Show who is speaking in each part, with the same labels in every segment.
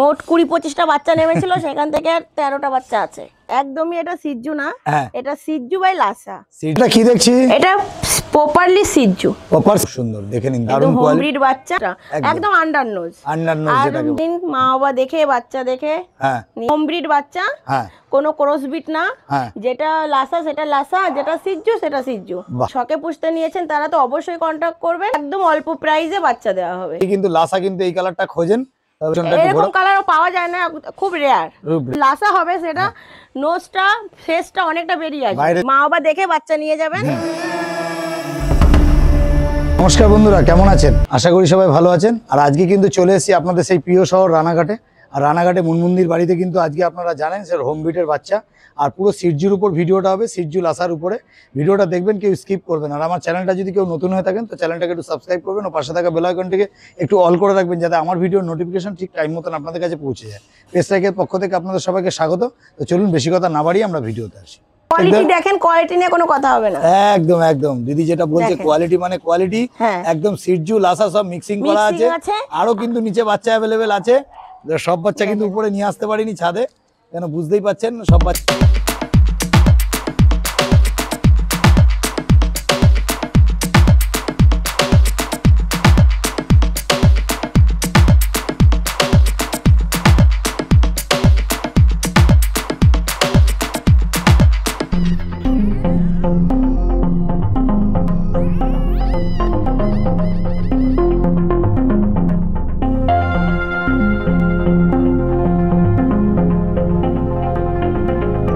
Speaker 1: মোট 20-25টা বাচ্চা নেমেছিল, সেখান থেকে 13টা বাচ্চা আছে। একদমই এটা সিজ্জু না, এটা সিজ্জু বাই লাসা।
Speaker 2: সিজটা কি দেখছি?
Speaker 1: এটা প্রপারলি সিজ্জু,
Speaker 2: প্রপার সুন্দর দেখে নিন, দারুণ
Speaker 1: হোম
Speaker 2: কোয়ালিটি।
Speaker 1: ব্রিড বাচ্চা, একদম আন্ডার নোজ।
Speaker 2: আন্ডার নোজ যেটাকে
Speaker 1: মা বাবা দেখে বাচ্চা দেখে,
Speaker 2: হ্যাঁ
Speaker 1: হোম ব্রিড বাচ্চা,
Speaker 2: হ্যাঁ
Speaker 1: কোনো ক্রস বিট না।
Speaker 2: হ্যাঁ
Speaker 1: যেটা লাসা সেটা লাসা, যেটা সিজ্জু সেটা সিজ্জু। শখে পুষতে নিয়েছেন তারা তো অবশ্যই কন্টাক্ট করবে, একদম অল্প প্রাইসে বাচ্চা দেওয়া হবে।
Speaker 2: কিন্তু লাসা কিন্তু এই কালারটা খোঁজেন,
Speaker 1: এরকম কালারও পাওয়া যায় না, খুব রেয়ার। লাসা হবে সেটা, নোজটা ফেসটা অনেকটা বেরিয়ে আসবে, মা বাবা দেখে বাচ্চা নিয়ে যাবেন।
Speaker 2: নমস্কার বন্ধুরা, কেমন আছেন? আশা করি সবাই ভালো আছেন। আর আজকে কিন্তু চলে এসেছি আপনাদের সেই প্রিয় শহর রানাঘাটে। আর রানাঘাটে মুনমুন্দির বাড়িতে কিন্তু আজকে আপনারা জানেন স্যার হোম ব্রিডের বাচ্চা, আর পুরো সিজ্জুর উপর ভিডিওটা হবে, সিজ্জু লাসার উপরে ভিডিওটা দেখবেন, কেউ স্কিপ করবেন। আর আমার চ্যানেলটা যদি কেউ নতুন হয়ে থাকেন তো চ্যানেলটাকে একটু সাবস্ক্রাইব করবেন ও পাশে থাকা বেল আইকনটিকে একটু অল করে রাখবেন, যাতে আমার ভিডিওর নোটিফিকেশন ঠিক টাইম মতন আপনাদের কাছে পৌঁছে যায়। পেজটাকের পক্ষ থেকে আপনাদের সবাইকে স্বাগত। তো চলুন বেশি কথা না বাড়িয়ে আমরা ভিডিওতে আসি।
Speaker 1: কোয়ালিটি দেখেন, কোয়ালিটি নিয়ে কোনো কথা হবে না।
Speaker 2: একদম একদম দিদি যেটা বলছে, কোয়ালিটি মানে কোয়ালিটি, একদম সিজ্জু লাসা সব মিক্সিং করা আছে। আরো কিন্তু নিচে বাচ্চা অ্যাভেলেবেল আছে, সব বাচ্চা কিন্তু উপরে নিয়ে আসতে পারিনি ছাদে, কেন বুঝতেই পাচ্ছেন সব বাচ্চা।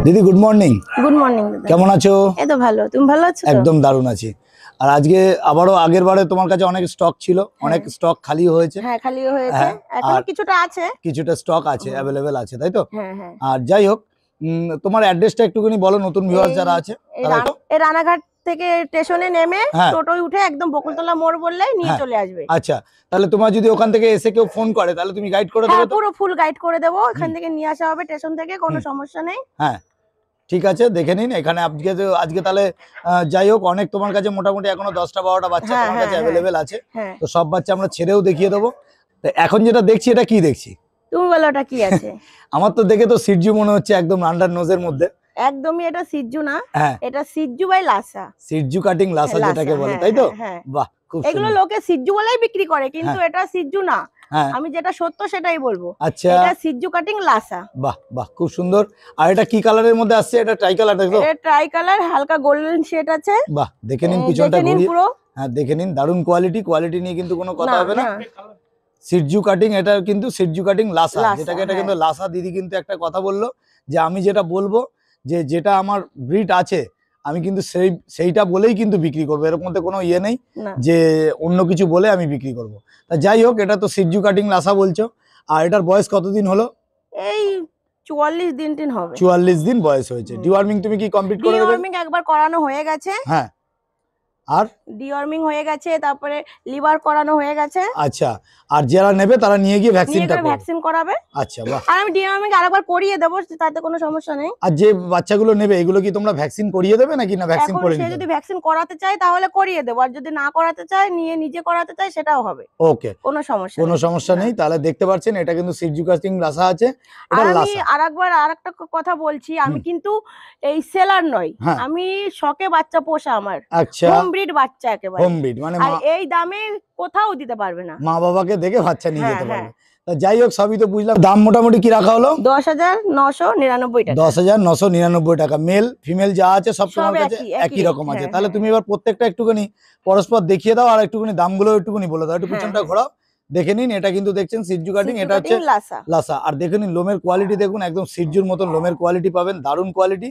Speaker 2: দিদি গুড মর্নিং।
Speaker 1: Good morning.
Speaker 2: কেমন আছো?
Speaker 1: এই তো ভালো, তুমি ভালো আছো?
Speaker 2: একদম দারুণ আছি। আর আজকে আবারও আগের বারে তোমার কাছে অনেক স্টক ছিল, অনেক স্টক খালি হয়েছে।
Speaker 1: হ্যাঁ খালি হয়েছে, এখন কিছুটা আছে,
Speaker 2: কিছুটা স্টক আছে, অ্যাভেলেবেল আছে, তাই তো?
Speaker 1: হ্যাঁ হ্যাঁ।
Speaker 2: আর যাই হোক, তোমার অ্যাড্রেসটা একটুখানি বলো, নতুন ভিউয়ার্স যারা আছে।
Speaker 1: এই রানাঘাট থেকে স্টেশনে নেমে টোটোয় উঠে একদম বকুলতলা মোড় বললেই নিয়ে চলে আসবে।
Speaker 2: আচ্ছা, তাহলে তোমার যদি ওখান থেকে এসে কেউ ফোন করে তাহলে তুমি গাইড করে দেবে?
Speaker 1: পুরো ফুল গাইড করে দেবো, এখান থেকে নিয়ে আসা হবে স্টেশন থেকে, কোনো সমস্যা নেই।
Speaker 2: হ্যাঁ ঠিক আছে, দেখে নিন এখানে আজকে তাহলে যাই হোক, অনেক তোমার কাছে মোটামুটি এখনো 10টা-12টা বাচ্চা তোমার কাছে অ্যাভেলেবেল আছে। তো সব বাচ্চা আমরা ছেড়েও দেখিয়ে দেবো। তো এখন যেটা দেখছি, এটা কি দেখছি
Speaker 1: তুমি বলো, ওটা কি আছে?
Speaker 2: আমার তো দেখে তো সিজ্জু মনে হচ্ছে, একদম আন্ডার নোজের মধ্যে।
Speaker 1: একদমই এটা সিজ্জু না, এটা সিজ্জু বাই লাসা।
Speaker 2: সিজ্জু কাটিং লাসা যেটাকে বলে, তাই তো? বাহ, খুব সুন্দর।
Speaker 1: এগুলো লোকে সিজ্জু বলেই বিক্রি করে, কিন্তু এটা সিজ্জু না। আমি যেটা সত্য সেটাই বলবো।
Speaker 2: আচ্ছা,
Speaker 1: এটা সিজ্জু কাটিং লাসা।
Speaker 2: বাহ বাহ, খুব সুন্দর। আর এটা কি কালারের মধ্যে আসছে? এটা ট্রাই কালার, দেখো।
Speaker 1: এটা ট্রাই কালার, হালকা গোল্ডেন শেড আছে।
Speaker 2: বাহ, দেখে নিন পিছনটা ঘুরিয়ে। হ্যাঁ দেখে নিন, দারুণ কোয়ালিটি, কোয়ালিটি নিয়ে কিন্তু কোনো কথা হবে না। সিজ্জু কাটিং, এটা কিন্তু সিজ্জু কাটিং লাসা যেটাকে, এটা কিন্তু লাসা। দিদি কিন্তু একটা কথা বললো যে আমি যেটা বলবো, যে যেটা আমার ব্রিড আছে আমি কিন্তু সেইটা বলেই কিন্তু বিক্রি করবো, এর মধ্যে কোনো ইয়ে নেই যে অন্য কিছু বলে আমি বিক্রি করব। তা যাই হোক, এটা তো সিজ্জু কাটিং লাসা বলছো। আর এটার বয়স কতদিন হলো?
Speaker 1: এই 44 দিন হবে।
Speaker 2: 44 দিন বয়স হয়েছে। ডিওয়ার্মিং তুমি কি কমপ্লিট করে দেবে?
Speaker 1: ডিওয়ার্মিং একবার করানো হয়ে গেছে।
Speaker 2: হ্যাঁ, আর
Speaker 1: ডিওয়ার্মিং হয়ে গেছে, তারপরে লিভার করানো হয়ে গেছে।
Speaker 2: আচ্ছা, আর যারা নেবে তারা নিয়ে গিয়ে ভ্যাকসিন
Speaker 1: করাবে।
Speaker 2: আচ্ছা বাহ।
Speaker 1: আর আমি ডিওয়ার্মিং আরেকবার করিয়ে দেব, তাতে কোনো সমস্যা নেই।
Speaker 2: আর যে বাচ্চাগুলো নেবে এগুলো কি তোমরা ভ্যাকসিন করিয়ে দেবে নাকি না ভ্যাকসিন করে
Speaker 1: নিবে? যদি ভ্যাকসিন করাতে চায় তাহলে করিয়ে দেব, আর যদি না করাতে চায়, নিজে করাতে চায়, সেটাও হবে।
Speaker 2: ওকে,
Speaker 1: কোনো সমস্যা
Speaker 2: নেই। তাহলে দেখতে পাচ্ছেন এটা কিন্তু সিজ্জু কাটিং লাসা আছে। এটা লাসা।
Speaker 1: আমি আরেকটা কথা বলছি, আমি কিন্তু এই সেলার নই, আমি শখে বাচ্চা পোষা, আমার হোম ব্রিড বাচ্চা, একেবারে হোম ব্রিড, মানে আর এই দামে কোথাও দিতে পারবে না।
Speaker 2: মা বাবাকে দেখে বাচ্চা নিয়ে যেতে পারবে। যাই হোক, সবই তো বুঝলাম। দাম মোটামুটি কি রাখা হলো?
Speaker 1: 10,999 টাকা।
Speaker 2: 10,999 টাকা। মেল ফিমেল যা আছে সব তোমার কাছে একই রকম আছে। তাহলে তুমি এবার প্রত্যেকটা একটুখানি পরস্পর দেখিয়ে দাও, আর একটুখানি দামগুলো একটুখানি বলে দাও। একটু পিছনটা ঘোরাও, দেখে নিন। এটা কিন্তু দেখছেন সিজ্জু কাটিং, এটা হচ্ছে লাসা। আর দেখে নিন লোমের কোয়ালিটি দেখুন, একদম সিজ্জুর মতন লোমের কোয়ালিটি পাবেন, দারুণ কোয়ালিটি।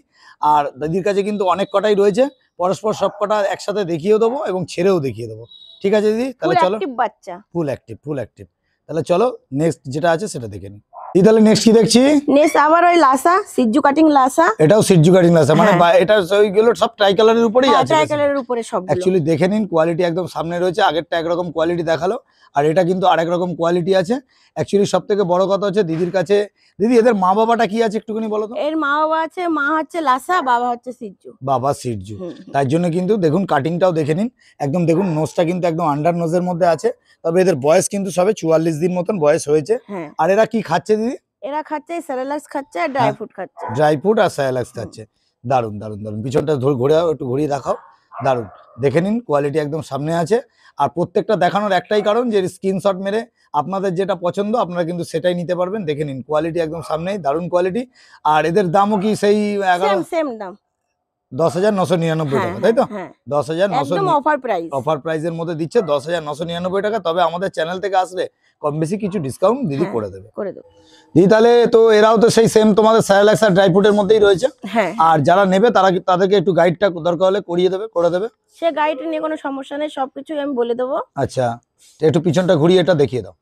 Speaker 2: আর দিদির কাছে কিন্তু অনেক কটাই রয়েছে, পরস্পর সব কটা একসাথে দেখিয়ে দেবো এবং ছেড়েও দেখিয়ে দেবো। ঠিক আছে দিদি, তাহলে চলো।
Speaker 1: বাচ্চা
Speaker 2: ফুল অ্যাক্টিভ। তাহলে চলো নেক্সট যেটা আছে সেটা দেখে নিই। তাহলে নেক্সট কি দেখছি?
Speaker 1: নেক্সট আবার ওই লাসা, সিজু কাটিং লাসা।
Speaker 2: এটাও সিজু কাটিং লাসা, মানে এটা ওইগুলো সব ট্রাই কালারের উপরেই আছে।
Speaker 1: ট্রাই কালারের উপরে সব।
Speaker 2: অ্যাকচুয়ালি দেখে নিন, কোয়ালিটি একদম সামনে রয়েছে। আগেরটা একরকম কোয়ালিটি দেখালো, আর এটা কিন্তু আরেক রকম কোয়ালিটি আছে। অ্যাকচুয়ালি সব থেকে বড় কথা হচ্ছে দিদির কাছে, দিদি এদের মা বাবাটা কি আছে একটুখানি বলো তো?
Speaker 1: এর মা বাবা আছে, মা হচ্ছে লাসা, বাবা হচ্ছে সিজু।
Speaker 2: বাবা সিজু। তার জন্য কিন্তু দেখুন কাটিংটাও দেখে নিন, একদম দেখুন নোজটা কিন্তু একদম আন্ডার নোজের মধ্যে আছে। তবে এদের বয়স কিন্তু সবে 44 দিন মতন বয়স হয়েছে। আর এরা কি খাচ্ছে দিদি?
Speaker 1: এরা খাচ্ছে সেরেলাক্স খাচ্ছে আর ড্রাই ফ্রুট খাচ্ছে।
Speaker 2: ড্রাই ফ্রুট আর সেরেলাক্স খাচ্ছে। দারুন দারুন দারুন। পিছনটা একটু ঘুরিয়ে দেখাও। দারুন, দেখে নিন কোয়ালিটি একদম সামনে আছে। আর প্রত্যেকটা দেখানোর একটাই কারণ যে স্ক্রিনশট মেরে আপনাদের যেটা পছন্দ আপনারা কিন্তু সেটাই নিতে পারবেন। দেখে নিন কোয়ালিটি একদম সামনেই, দারুন কোয়ালিটি। আর এদের দামও কি সেই 11
Speaker 1: সেম দাম
Speaker 2: 10,999 টাকা, তাই তো?
Speaker 1: 10,999
Speaker 2: অফার প্রাইসের মধ্যে দিচ্ছে 10,999 টাকা। তবে আমাদের চ্যানেল থেকে আসলে কম বেশি কিছু ডিসকাউন্ট দিদি করে দেবে। দিদি তাহলে তো এরাও তো সেই সেম তোমাদের সেরেলাক্স আর ড্রাই ফ্রুটের মধ্যেই রয়েছে। আর যারা নেবে তাদেরকে একটু গাইডটা দরকার হলে করে দেবে।
Speaker 1: সে গাইড নিয়ে কোনো সমস্যা নেই, সবকিছু আমি বলে দেবো।
Speaker 2: আচ্ছা, একটু পিছনটা ঘুরিয়ে এটা দেখিয়ে দাও।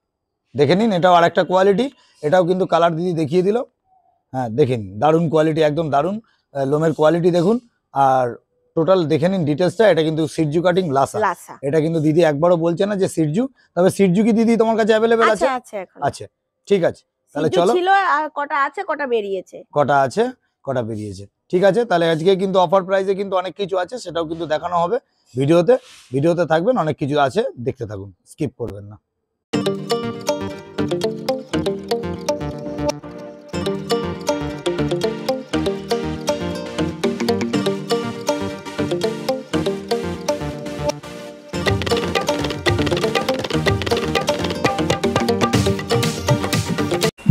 Speaker 2: দেখে নিন, এটাও আরেকটা কোয়ালিটি। এটাও কিন্তু কালার দিদি দেখিয়ে দিল। হ্যাঁ দেখে নিন, দারুণ কোয়ালিটি, একদম দারুণ লোমের কোয়ালিটি দেখুন। আর টোটাল দেখে নিন ডিটেলসটা। এটা কিন্তু সিরজু কাটিং লাসা। এটা কিন্তু দিদি একবারও বলছে না যে সিরজু। তবে সিরজু কি দিদি তোমার কাছে অ্যাভেলেবেল আছে? আচ্ছা ঠিক আছে, তাহলে চলো।
Speaker 1: ছিল আর কটা আছে, কটা
Speaker 2: বেরিয়েছে। ঠিক আছে, তাহলে আজকে কিন্তু অফার প্রাইসে কিন্তু অনেক কিছু আছে, সেটাও কিন্তু দেখানো হবে ভিডিওতে থাকবেন। অনেক কিছু আছে, দেখতে থাকুন, স্কিপ করবেন না।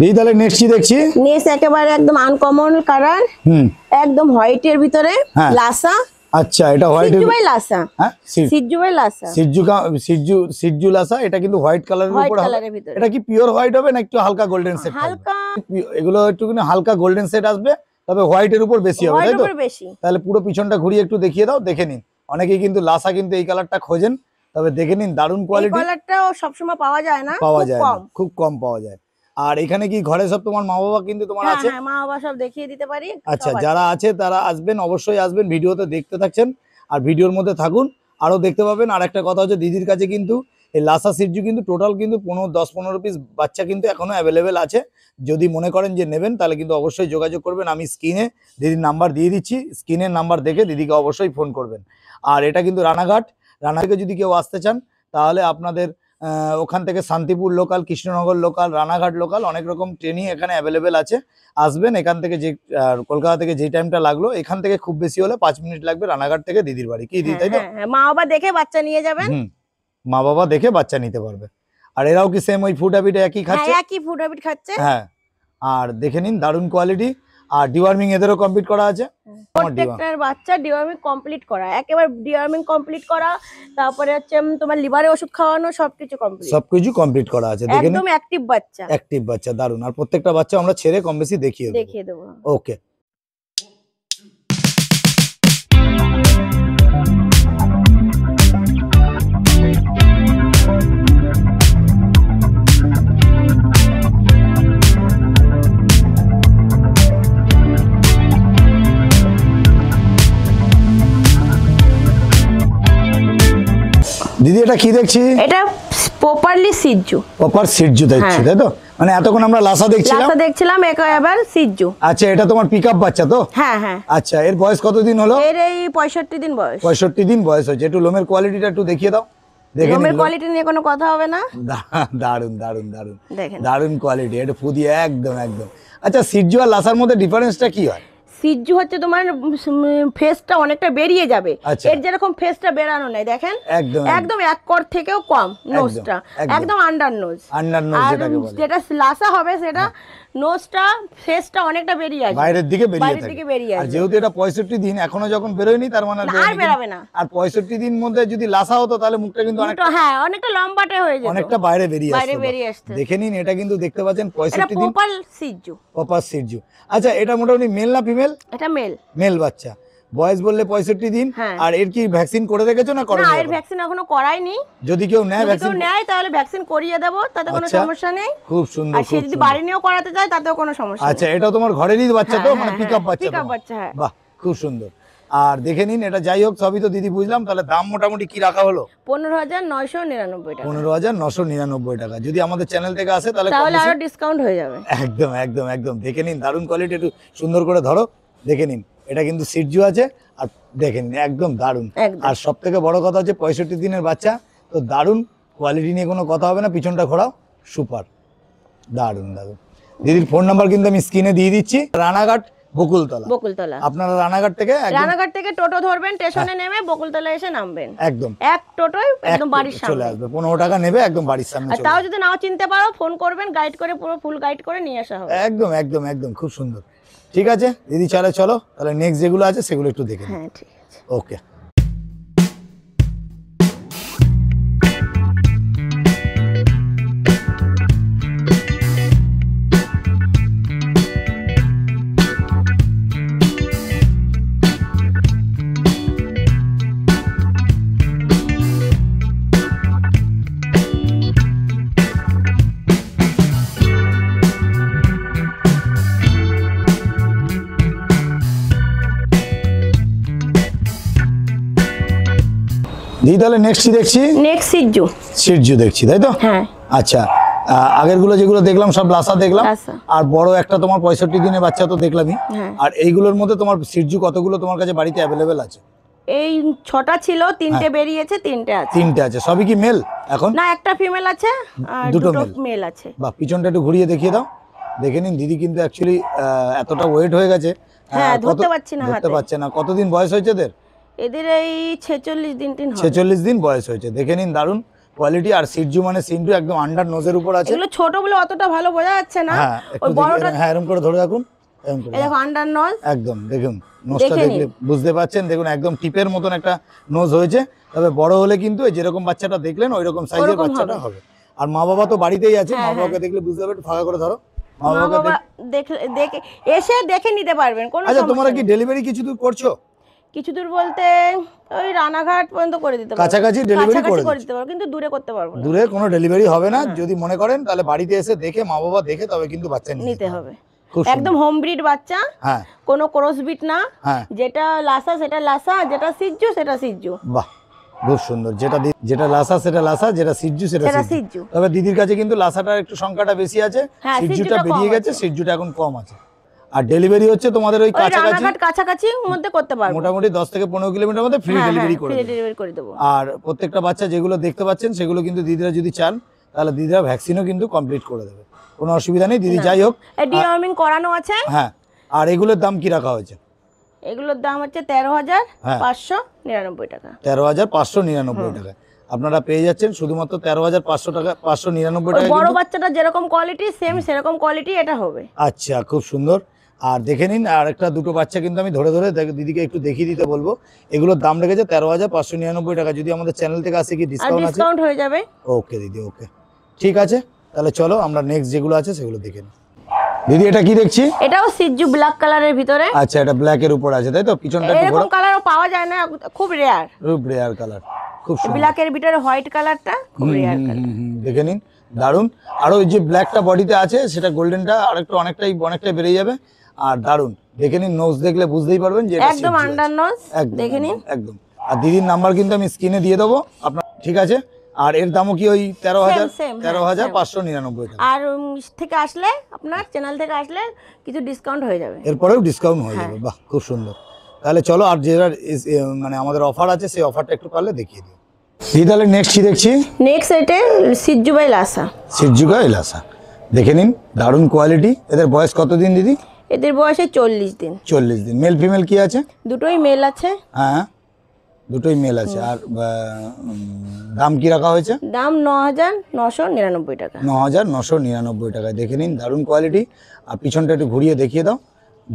Speaker 2: দিদি তাহলে নেক্সট কি দেখছি?
Speaker 1: নেক্সট একেবারে একদম আনকমন কালার, একদম হোয়াইটের ভিতরে লাসা।
Speaker 2: আচ্ছা, এটা হোয়াইট
Speaker 1: লাসা। হ্যাঁ,
Speaker 2: সিজু লাসা। এটা কিন্তু হোয়াইট কালারের উপর হবে। এটা কি পিওর হোয়াইট হবে না একটু হালকা গোল্ডেন শেড?
Speaker 1: হালকা,
Speaker 2: এগুলো একটুখানি হালকা গোল্ডেন শেড আসবে, তবে হোয়াইটের উপর বেশি হবে, তাই তো? তাহলে পুরো পিছনটা ঘুরিয়ে একটু দেখিয়ে দাও। দেখে নিন, অনেকেই কিন্তু লাসা কিন্তু এই কালারটা খোঁজেন, তবে দেখে নিন দারুণ কোয়ালিটি।
Speaker 1: কালারটাও সবসময় পাওয়া যায় না,
Speaker 2: খুব কম পাওয়া যায়। আর এখানে কি ঘরে সব তোমার মা বাবা কিন্তু তোমার আছে?
Speaker 1: হ্যাঁ, মা বাবা সব দেখিয়ে দিতে পারি।
Speaker 2: আচ্ছা, যারা আছে তারা আসবেন, অবশ্যই আসবেন। ভিডিওতে দেখতে থাকছেন আর ভিডিওর মধ্যে থাকুন, আরো দেখতে পাবেন। আর একটা কথা হচ্ছে দিদির কাছে কিন্তু এই লাসা সিরজু কিন্তু টোটাল কিন্তু 10-15 পিস বাচ্চা কিন্তু এখনো অ্যাভেলেবেল আছে। যদি মনে করেন যে নেবেন তাহলে কিন্তু অবশ্যই যোগাযোগ করবেন। আমি স্ক্রিনে দিদির নাম্বার দিয়ে দিচ্ছি, স্ক্রিনের নাম্বার দেখে দিদিকে অবশ্যই ফোন করবেন। আর এটা কিন্তু রানাঘাট থেকে যদি কেউ আসতে চান তাহলে আপনাদের ওখান থেকে Shantipur local, Krishnanagar local, Ranaghat local অনেক রকম ট্রেনই এখানে অ্যাভেলেবেল আছে। আসবেন এখান থেকে, যে কলকাতা থেকে যেই টাইমটা লাগলো, এখান থেকে খুব বেশি হলে 5 মিনিট লাগবে রানাঘাট থেকে দিদির বাড়ি। কি দিদি, তাই তো?
Speaker 1: মা বাবা দেখে বাচ্চা নিয়ে যাবেন।
Speaker 2: মা বাবা দেখে বাচ্চা নিতে পারবে। আর এরাও কি সেম ওই ফুড হ্যাবিট একই খাচ্ছে?
Speaker 1: একই ফুড হ্যাবিট খাচ্ছে।
Speaker 2: হ্যাঁ, আর দেখে নিন দারুণ কোয়ালিটি। আর ডিওয়ার্মিং এদেরও কমপ্লিট করা আছে।
Speaker 1: প্রত্যেকটার বাচ্চা ডিওয়ার্মিং কমপ্লিট করা, একেবারে ডিওয়ার্মিং কমপ্লিট করা। তারপরে হচ্ছে তোমার লিভারে ওষুধ খাওয়ানো, সবকিছু
Speaker 2: কমপ্লিট করা আছে। দেখেন
Speaker 1: একদম অ্যাক্টিভ বাচ্চা,
Speaker 2: দারুণ। আর প্রত্যেকটা বাচ্চা আমরা ছেড়ে কম বেশি দেখিয়ে দেবো। ওকে। দিদি এটা কি দেখছি?
Speaker 1: এটা প্রপারলি সিজু।
Speaker 2: প্রপার সিজু দেখছি, তাই তো? মানে এতক্ষণ আমরা লাসা দেখছিলাম,
Speaker 1: এবার সিজু।
Speaker 2: আচ্ছা, এটা তোমার পিকআপ বাচ্চা তো?
Speaker 1: হ্যাঁ হ্যাঁ।
Speaker 2: আচ্ছা, এর বয়স কতদিন হলো?
Speaker 1: এর এই 65 দিন বয়স।
Speaker 2: 65 দিন বয়স হয়েছে। একটু লোমের কোয়ালিটিটা একটু দেখিয়ে দাও। দেখেন,
Speaker 1: লোমের কোয়ালিটি নিয়ে কোনো কথা হবে না।
Speaker 2: দারুন দারুন দারুন, দারুন কোয়ালিটি। এটা ফুদিয়ে একদম। আচ্ছা, সিজু আর লাসার মধ্যে ডিফারেন্সটা কি হয়?
Speaker 1: সিজু হচ্ছে তোমার ফেসটা অনেকটা বেরিয়ে যাবে, এর যেরকম ফেসটা বেরানো নাই, দেখেন একদম এক কর থেকেও কম নোজটা, একদম আন্ডার নোজ। যেটা লাসা হবে সেটা নোজটা ফেসটা অনেকটা বেরিয়ে আসবে,
Speaker 2: বাইরের দিকে বেরিয়ে আসবে। আর যেহেতু এটা 65 দিন এখনো যখন বেরোয়নি, তার মানে
Speaker 1: আর বেরাবে না।
Speaker 2: আর 65 দিন মধ্যে যদি লাসা হতো তাহলে মুখটা কিন্তু
Speaker 1: অনেকটা লম্বাটে হয়ে যেত,
Speaker 2: অনেকটা বাইরে বেরিয়ে আসতো। দেখে নিন, এটা কিন্তু দেখতে পাচ্ছেন 65 দিন
Speaker 1: প্রপার সিজু।
Speaker 2: আচ্ছা, এটা মোটামুটি মেল না ফিমেল?
Speaker 1: এটা মেল
Speaker 2: বাচ্চা। বয়স বললে 65 দিন।
Speaker 1: হ্যাঁ।
Speaker 2: আর এর কি ভ্যাকসিন করে রেখেছো না করো?
Speaker 1: না, এর ভ্যাকসিন এখনো করাইনি।
Speaker 2: যদি কেউ নেয়
Speaker 1: যদি
Speaker 2: ভ্যাকসিন
Speaker 1: কেউ নেয় তাহলে ভ্যাকসিন করিয়ে দেবো, তাতে কোনো
Speaker 2: আচ্ছা।
Speaker 1: সমস্যা নেই।
Speaker 2: খুব সুন্দর।
Speaker 1: আর সে যদি বাড়ি নিয়েও করাতে চায় তাতেও কোনো সমস্যা নেই।
Speaker 2: আচ্ছা, এটা তোমার ঘরেরই বাচ্চা তো,
Speaker 1: হ্যাঁ,
Speaker 2: মানে
Speaker 1: হ্যাঁ,
Speaker 2: পিকআপ বাচ্চা?
Speaker 1: পিকআপ বাচ্চা, হ্যাঁ।
Speaker 2: বাহ, খুব সুন্দর। আর দেখে নিন, এটা যাই হোক সবই তো দিদি বুঝলাম। তাহলে দাম মোটামুটি কি রাখা হলো?
Speaker 1: 15,999 টাকা।
Speaker 2: 15,999 টাকা। যদি আমাদের চ্যানেল থেকে আসে তাহলে
Speaker 1: তাহলে আরো ডিসকাউন্ট হয়ে যাবে।
Speaker 2: একদম একদম একদম। দেখে নিন, দারুণ কোয়ালিটি। একটু সুন্দর করে ধরো, দেখে নিন। এটা কিন্তু সিটজু আছে, আর দেখে নিন একদম দারুণ।
Speaker 1: একদম।
Speaker 2: আর সব থেকে বড় কথা হচ্ছে 65 দিনের বাচ্চা তো, দারুণ কোয়ালিটি নিয়ে কোনো কথা হবে না। পিছনটা ঘোরাও, সুপার, দারুণ দারুণ। দিদির ফোন নাম্বার কিন্তু আমি স্ক্রিনে দিয়ে দিচ্ছি। রানাঘাট বকুলতলা।
Speaker 1: বকুলতলা।
Speaker 2: আপনারা রানাঘাট থেকে
Speaker 1: টোটো ধরবেন, স্টেশনে নেমে বকুলতলা এসে নামবেন।
Speaker 2: একদম
Speaker 1: এক টোটোয় একদম বাড়ির
Speaker 2: চলে
Speaker 1: সামনে
Speaker 2: আসবে। 15 টাকা নেবে, একদম বাড়ির সামনে
Speaker 1: আর
Speaker 2: চলে
Speaker 1: তাও
Speaker 2: আসবে।
Speaker 1: যদি নাও চিনতে পারো ফোন করবেন, গাইড করে পুরো ফুল গাইড করে নিয়ে আসা হবে।
Speaker 2: একদম একদম একদম, খুব সুন্দর। ঠিক আছে দিদি, চলো তাহলে নেক্সট যেগুলো আছে সেগুলো একটু দেখে নিই।
Speaker 1: হ্যাঁ, ঠিক আছে।
Speaker 2: ওকে। দিদি তাহলে নেক্সট কি দেখছি?
Speaker 1: নেক্সট সিজু।
Speaker 2: সিটজু দেখছি, তাই তো?
Speaker 1: হ্যাঁ।
Speaker 2: আচ্ছা, আগেরগুলো যেগুলো দেখলাম সব লাসা দেখলাম।
Speaker 1: লাসা।
Speaker 2: আর বড় একটা তোমার 65 দিনের বাচ্চা তো দেখলামই।
Speaker 1: হ্যাঁ।
Speaker 2: আর এইগুলোর মধ্যে তোমার সিটজু কতগুলো তোমার কাছে বাড়িতে অ্যাভেলেবেল আছে?
Speaker 1: এই 6টা ছিল, 3টে বেরিয়েছে, 3টে আছে।
Speaker 2: 3টে আছে। সবই কি মেল এখন?
Speaker 1: না, একটা ফিমেল আছে আর
Speaker 2: দুটো
Speaker 1: দুটো
Speaker 2: male।
Speaker 1: মেল আছে।
Speaker 2: বা পিছনটা একটু ঘুরিয়ে দেখিয়ে দাও। দেখে নিন দিদি কিন্তু অ্যাকচুয়ালি এতটা ওয়েট হয়ে গেছে।
Speaker 1: হ্যাঁ, ধরতে পারছি না
Speaker 2: ধরতে
Speaker 1: হাতে।
Speaker 2: পারছে না। কতদিন বয়স হয়েছে এদের?
Speaker 1: এদের এই 46 দিন হবে।
Speaker 2: 46 দিন বয়স হয়েছে। দেখে নিন দারুণ কোয়ালিটি। আর সিটজু মানে সিন্টু একদম আন্ডার নোজের উপর আছে।
Speaker 1: এগুলো ছোট বলে অতটা ভালো বোঝা যাচ্ছে না।
Speaker 2: হ্যাঁ,
Speaker 1: ওই
Speaker 2: একটু
Speaker 1: বড়টা
Speaker 2: হ্যাঁ এরকম করে ধরে রাখুন, এরকম করে।
Speaker 1: এই দেখো আন্ডার নজ।
Speaker 2: একদম দেখুন নোজটা
Speaker 1: দেখে
Speaker 2: দেখলে বুঝতে পাচ্ছেন। দেখুন একদম টিপের মতন একটা নোজ হয়েছে। তবে বড় হলে কিন্তু এই যেরকম বাচ্চাটা দেখলেন ওই রকম সাইজের
Speaker 1: ওরকম
Speaker 2: বাচ্চাটা
Speaker 1: হবে।
Speaker 2: হবে। আর মা বাবা তো বাড়িতেই আছে,
Speaker 1: হ্যাঁ,
Speaker 2: মা বাবাকে দেখলে বুঝতে পারবে। একটু ফাঁকা করে ধরো, মা
Speaker 1: মা
Speaker 2: বাবাকে
Speaker 1: বাবা দেখে এসে দেখে নিতে পারবেন, কোনো
Speaker 2: আচ্ছা,
Speaker 1: সমস্যা
Speaker 2: তোমরা কি
Speaker 1: নেই।
Speaker 2: ডেলিভারি কিছু দূর করছো?
Speaker 1: কিছু দূর বলতে ওই রানাঘাট পর্যন্ত করে দিতে পারবো।
Speaker 2: কাছাকাছি ডেলিভারি করে
Speaker 1: করে দিতে পারবো, কিন্তু দূরে করতে পারবো না।
Speaker 2: দূরে কোনো ডেলিভারি হবে না। যদি মনে করেন তাহলে বাড়িতে এসে দেখে, মা বাবা দেখে তবে কিন্তু বাচ্চা
Speaker 1: নিতে হবে।
Speaker 2: খুব
Speaker 1: একদম হোম ব্রিড বাচ্চা,
Speaker 2: হ্যাঁ
Speaker 1: কোনো ক্রস ব্রিড না।
Speaker 2: হ্যাঁ,
Speaker 1: যেটা লাসা সেটা লাসা, যেটা সিজু সেটা সিজু।
Speaker 2: বাহ খুব সুন্দর। যেটা লাসা সেটা লাসা, যেটা সিজু সেটা
Speaker 1: সেটা
Speaker 2: সিজু।
Speaker 1: সিজু।
Speaker 2: তবে দিদির কাছে কিন্তু লাসাটার একটু সংখ্যাটা বেশি আছে,
Speaker 1: হ্যাঁ,
Speaker 2: সিজুটা
Speaker 1: সিজুটা কম
Speaker 2: বেরিয়ে গেছে,
Speaker 1: আছে।
Speaker 2: সিজুটা এখন কম আছে। আর ডেলিভারি হচ্ছে তোমাদের ওই
Speaker 1: ওই
Speaker 2: কাছাকাছি
Speaker 1: রানাঘাট কাছাকাছি মধ্যে করতে পারবো।
Speaker 2: মোটামুটি 10 থেকে 15 কিলোমিটার মধ্যে ফ্রি ডেলিভারি করে
Speaker 1: ফ্রি
Speaker 2: দেবে।
Speaker 1: ডেলিভারি করে দেবো।
Speaker 2: আর প্রত্যেকটা বাচ্চা যেগুলো দেখতে পাচ্ছেন সেগুলো কিন্তু দিদিরা যদি চান তাহলে দিদিরা ভ্যাকসিনও কিন্তু কমপ্লিট করে দেবে, কোনো অসুবিধা নেই। দিদি যাই হোক,
Speaker 1: ডিওয়ার্মিং করানো আছে।
Speaker 2: হ্যাঁ। আর এগুলোর দাম কি রাখা হয়েছে?
Speaker 1: এগুলোর দাম হচ্ছে 13,599 টাকা।
Speaker 2: 13,599 টাকা আপনারা পেয়ে যাচ্ছেন শুধুমাত্র 13,500 টাকা, 599
Speaker 1: ওই
Speaker 2: টাকা।
Speaker 1: বড় বাচ্চাটা যেরকম কোয়ালিটি সেম সেরকম কোয়ালিটি এটা হবে।
Speaker 2: আচ্ছা, খুব সুন্দর। আর দেখে নিন, আর একটা দুটো বাচ্চা কিন্তু আমি ধরে ধরে দিদিকে একটু দেখিয়ে দিতে বলবো। এগুলোর দাম রেখেছে 13,599 টাকা। যদি আমাদের চ্যানেল থেকে আসে কি
Speaker 1: আর
Speaker 2: ডিসকাউন্ট আছে?
Speaker 1: ডিসকাউন্ট হয়ে যাবে।
Speaker 2: ওকে দিদি, ওকে ঠিক আছে। তাহলে চলো আমরা নেক্সট যেগুলো আছে সেগুলো দেখে নিই। দিদি এটা কি দেখছি?
Speaker 1: এটাও সিজু ব্ল্যাক কালারের ভিতরে।
Speaker 2: আচ্ছা, এটা ব্ল্যাক এর উপর আছে তাই তো? পিছনটা একটু
Speaker 1: এরকম
Speaker 2: ঘোরা,
Speaker 1: কালারও পাওয়া যায় না, খুব রেয়ার।
Speaker 2: রূপ রেয়ার কালার, খুব সুন্দর।
Speaker 1: ব্ল্যাকের ভিতরে হোয়াইট কালারটা খুব রেয়ার কালার।
Speaker 2: দেখে নিন দারুন। আর ওই যে ব্ল্যাকটা বডিতে আছে সেটা গোল্ডেনটা আরেকটু অনেকটাই বেড়ে যাবে। আর দারুন দেখে নিন, নোজ দেখলে বুঝতেই পারবেন যে এটা
Speaker 1: একদম
Speaker 2: সিজু
Speaker 1: আন্ডার
Speaker 2: আছে।
Speaker 1: নোজ
Speaker 2: একদম,
Speaker 1: দেখে নিন।
Speaker 2: একদম। আর দিদির নাম্বার কিন্তু আমি স্ক্রিনে দিয়ে দেবো আপনার, ঠিক আছে? আর এর দামও কি ওই 13,599 টাকা।
Speaker 1: আর থেকে আসলে আপনার চ্যানেল থেকে আসলে কিছু ডিসকাউন্ট হয়ে যাবে।
Speaker 2: এরপরেও ডিসকাউন্ট হয়ে যাবে। বাহ, খুব সুন্দর। তাহলে চলো, আর যেটা মানে আমাদের অফার আছে সেই অফারটা একটু পারলে দেখিয়ে দিও। তাহলে নেক্সট কি দেখছি?
Speaker 1: নেক্সট এটা সিজু বাই লাসা।
Speaker 2: সিজুকা এলাসা দেখে নিন, দারুণ কোয়ালিটি। এদের বয়স কতদিন দিদি?
Speaker 1: এদের বয়সে 40 দিন।
Speaker 2: 40 দিন। মেল ফিমেল কি আছে?
Speaker 1: দুটোই মেল আছে।
Speaker 2: হ্যাঁ, দুটোই মেল আছে। আর দাম কি রাখা হয়েছে?
Speaker 1: দাম 9,999 টাকা।
Speaker 2: 9,999 টাকায়। দেখে নিন দারুণ কোয়ালিটি। আর পিছনটা একটু ঘুরিয়ে দেখিয়ে দাও।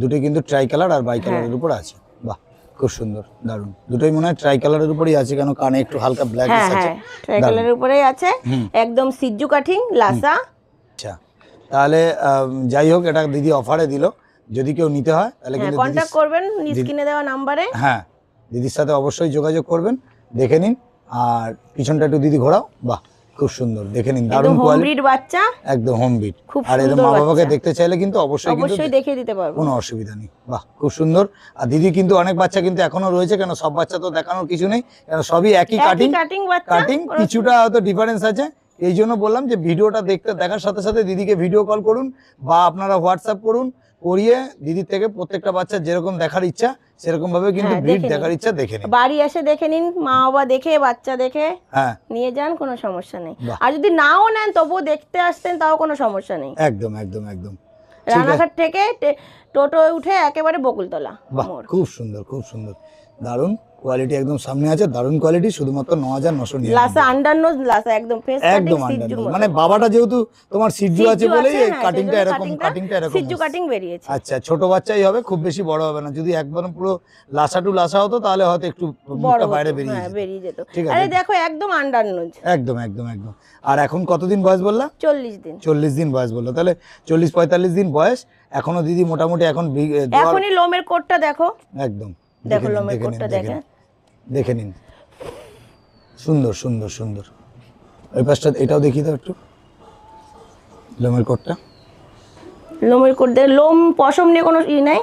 Speaker 2: দুটোই কিন্তু ট্রাই কালার আর বাই কালারের উপর আছে। বাহ, খুব সুন্দর, দারুণ। দুটোই মনে হয় ট্রাই কালারের উপরই আছে, কেন কানে একটু হালকা ব্ল্যাক
Speaker 1: হ্যাঁ
Speaker 2: আছে।
Speaker 1: হ্যাঁ, ট্রাই কালারের উপরেই আছে। একদম সিজু কাটিং লাসা।
Speaker 2: আচ্ছা, তাহলে যাই হোক, এটা দিদি অফারে দিল। যদি কেউ নিতে হয় তাহলে কিন্তু
Speaker 1: কন্টাক্ট করবেন স্ক্রিনে দেওয়া নম্বরে।
Speaker 2: হ্যাঁ, দিদির সাথে অবশ্যই যোগাযোগ করবেন। দেখে নিন, আর পিছনটা একটু দিদি ঘোরাও। বাহ, খুব সুন্দর, দেখে নিন, দারুণ কোয়ালিটির
Speaker 1: বাচ্চা,
Speaker 2: একদম হোম ব্রিড। আর এদের মা বাবাকে দেখতে চাইলে কিন্তু অবশ্যই
Speaker 1: দেখিয়ে দিতে পারবো,
Speaker 2: কোনো অসুবিধা নেই। বাহ, খুব সুন্দর। আর দিদি কিন্তু অনেক বাচ্চা কিন্তু এখনো রয়েছে, কেন সব বাচ্চা তো দেখানোর কিছু নেই, কেন সবই একই কাটিং, কিছুটা হয়তো ডিফারেন্স আছে। এই জন্য বললাম যে ভিডিওটা দেখার সাথে সাথে দিদিকে ভিডিও কল করুন বা আপনারা হোয়াটসঅ্যাপ করুন, করিয়ে দিদির থেকে প্রত্যেকটা বাচ্চা যেরকম দেখার ইচ্ছা সেরকম ভাবে কিন্তু ব্রিড দেখার ইচ্ছা দেখে নিন,
Speaker 1: বাড়ি এসে দেখে নিন, মা বাবা দেখে বাচ্চা দেখে নিয়ে যান, কোনো সমস্যা নেই। আর যদি নাও নেন তবুও দেখতে আসতেন তাও কোনো সমস্যা নেই।
Speaker 2: একদম একদম একদম।
Speaker 1: রানাঘাট থেকে টোটো উঠে একেবারে বকুলতলা।
Speaker 2: খুব সুন্দর, খুব সুন্দর, দারুণ কোয়ালিটি, একদম সামনে আছে, দারুণ কোয়ালিটি। শুধুমাত্র 9999
Speaker 1: লাসা আন্ডারনোজ, লাসা একদম ফেস
Speaker 2: একদম আন্ডারনোজ, মানে বাবাটা যেহেতু তোমার সিজু আছে বলেই কাটিংটা এরকম
Speaker 1: সিজু কাটিং বেরিয়েছে।
Speaker 2: আচ্ছা, ছোট বাচ্চাই হবে, খুব বেশি বড় হবে না। যদি একবার পুরো লাসা টু লাসা হতো তাহলে হয়তো একটু মুখটা বাইরে বেরিয়ে যেত। ঠিক আছে,
Speaker 1: আরে দেখো একদম আন্ডারনোজ,
Speaker 2: একদম একদম একদম। আর এখন কতদিন বয়স বললা?
Speaker 1: 40 দিন।
Speaker 2: 40 দিন বয়স বললো, তাহলে 40-45 দিন বয়স এখনো দিদি মোটামুটি
Speaker 1: এখনই লোমের কোটটা দেখো,
Speaker 2: একদম
Speaker 1: দেখো লোমের কোটটা
Speaker 2: দেখে নিন, সুন্দর সুন্দর সুন্দর। ওই পাশটা এটাও দেখিয়ে দাও একটু, লোমের কোটটা।
Speaker 1: লোমের কোট দেখে, লোম পশম নিয়ে কোনো নাই,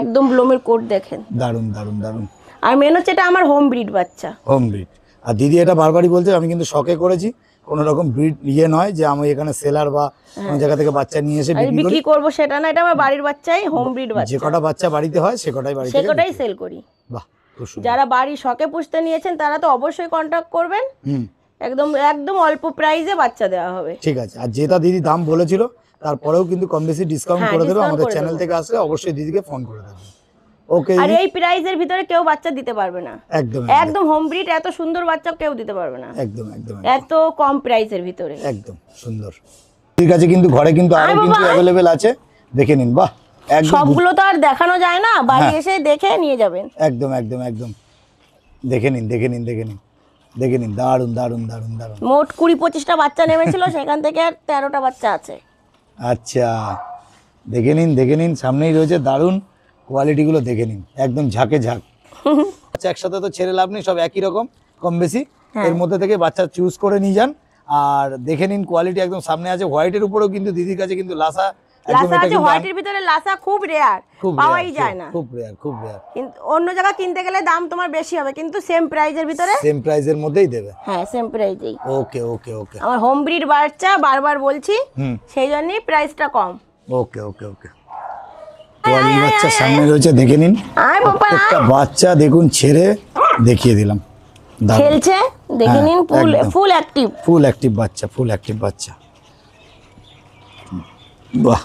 Speaker 1: একদম লোমের কোট দেখেন,
Speaker 2: দারুণ দারুণ দারুণ।
Speaker 1: আর মেন হচ্ছে এটা আমার হোম ব্রিড বাচ্চা,
Speaker 2: হোম ব্রিড। আর দিদি এটা বারবারই বলছে, আমি কিন্তু শখে করেছি, কোনো রকম ব্রিড নয় যে আমি এখানে সেলার বা কোনো জায়গা থেকে বাচ্চা নিয়ে এসে
Speaker 1: বিক্রি করবো সেটা না, এটা আমার বাড়ির বাচ্চাই, হোম ব্রিড বাচ্চা।
Speaker 2: যে কটা বাচ্চা বাড়িতে হয় সে কটাই
Speaker 1: সেল করি।
Speaker 2: বাহ,
Speaker 1: যারা বাড়ি শখে পুষতে নিয়েছেন তারা তো অবশ্যই কন্টাক্ট করবেন, একদম একদম অল্প প্রাইসে বাচ্চা দেওয়া হবে।
Speaker 2: ঠিক আছে, আর যেটা দিদি দাম বলেছিল তারপরেও কিন্তু কম বেশি ডিসকাউন্ট করে দেবে। আমাদের চ্যানেল থেকে আসলে অবশ্যই দিদিকে ফোন করে দেবে। ওকে,
Speaker 1: আর এই প্রাইসের ভিতরে কেউ বাচ্চা দিতে পারবে না,
Speaker 2: একদম
Speaker 1: একদম হোম ব্রিড এত সুন্দর বাচ্চা কেউ দিতে পারবে না,
Speaker 2: একদম একদম
Speaker 1: এত কম প্রাইসের ভিতরে,
Speaker 2: একদম সুন্দর। ঠিক আছে, কিন্তু ঘরে কিন্তু আরো কিন্তু अवेलेबल আছে, দেখে নিন। বাহ,
Speaker 1: সবগুলো তো আর দেখানো যায় না, বাড়ি এসে দেখে নিয়ে যাবেন।
Speaker 2: একদম একদম একদম, দেখে নিন দেখে নিন দেখে নিন দেখে নিন, দারুণ দারুণ দারুণ দারুণ।
Speaker 1: মোট 20-25টা বাচ্চা নেমেছিল, সেখান থেকে আর 13টা বাচ্চা আছে।
Speaker 2: আচ্ছা, দেখে নিন দেখে নিন, সামনেই রয়েছে, দারুণ কোয়ালিটিগুলো দেখে নিন, একদম ঝাঁকে ঝাঁক। আচ্ছা, একসাথে তো ছেড়ে লাভ নেই, সব একই রকম কম বেশি, এর মধ্যে থেকে বাচ্চা চুজ করে নিয়ে যান। আর দেখে নিন কোয়ালিটি একদম সামনে আছে। হোয়াইটের উপরেও কিন্তু দিদির কাছে কিন্তু লাসা
Speaker 1: আছে, হোয়াইটের ভিতরে লাসা খুব রেয়ার, পাওয়াই যায় না,
Speaker 2: খুব রেয়ার।
Speaker 1: কিন্তু অন্য জায়গা কিনতে গেলে দাম তোমার বেশি হবে, কিন্তু সেম প্রাইজের ভিতরে,
Speaker 2: সেম প্রাইজের মধ্যেই দেবে।
Speaker 1: হ্যাঁ, সেম প্রাইজেই।
Speaker 2: ওকে ওকে ওকে,
Speaker 1: আমার হোম ব্রিড বাচ্চা বারবার বলছি, সেই জন্যই প্রাইসটা কম।
Speaker 2: ওকে ওকে ওকে, কোয়ালিটি বাচ্চা সামনে রয়েছে, দেখে নিন। একটা বাচ্চা দেখুন ছেড়ে দেখিয়ে দিলাম,
Speaker 1: খেলছে, দেখে নিন, ফুল অ্যাক্টিভ
Speaker 2: বাচ্চা, ফুল অ্যাক্টিভ বাচ্চা। বাহ,